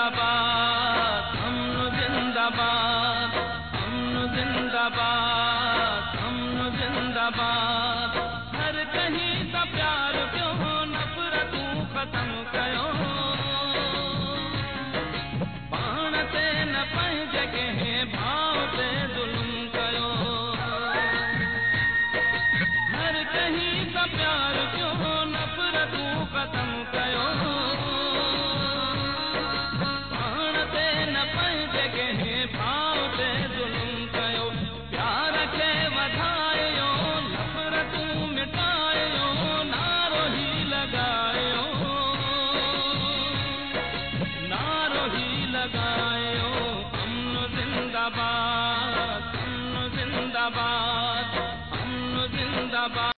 जिंदाबाद अमन जिंदाबाद अमन जिंदाबाद अमन जिंदाबाद। हर कहीं का प्यार क्यों नफरतूं खत्म कयो, पाण ते न पंहिंजे कंहिं भाव ते ज़ुल्म कयो। हर कहीं का प्यार क्यों नफरतूं खत्म कयो, पाण ते न पंहिंजे कंहिं भाव ते ज़ुल्म कयो। प्यार खे वधायो नफरतूं मिटायो, नारो ही लगायो नारो ही लगायो।